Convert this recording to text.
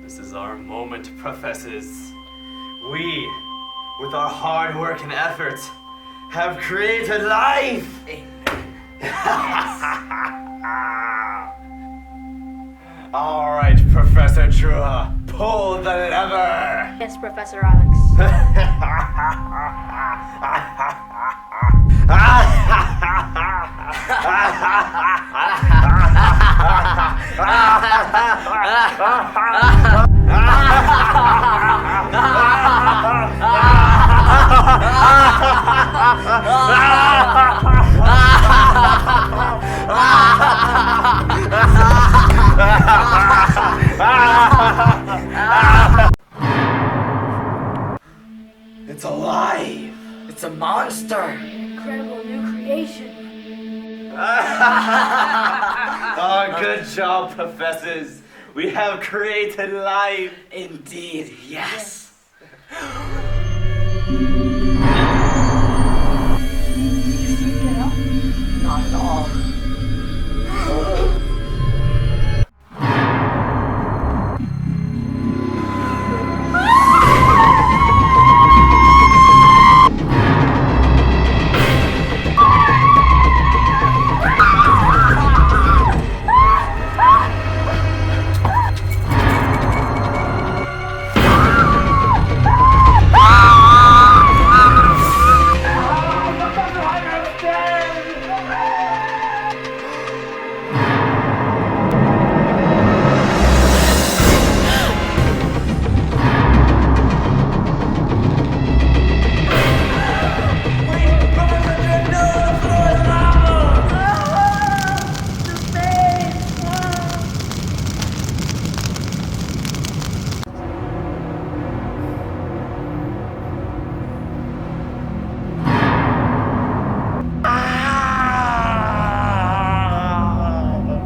This is our moment, professors. We, with our hard work and effort, have created life! Alright, Professor Trua, pull the lever! Yes, Professor Alex. It's alive! It's a monster! Incredible new creation. Oh, good job, professors! We have created life! Indeed, yes.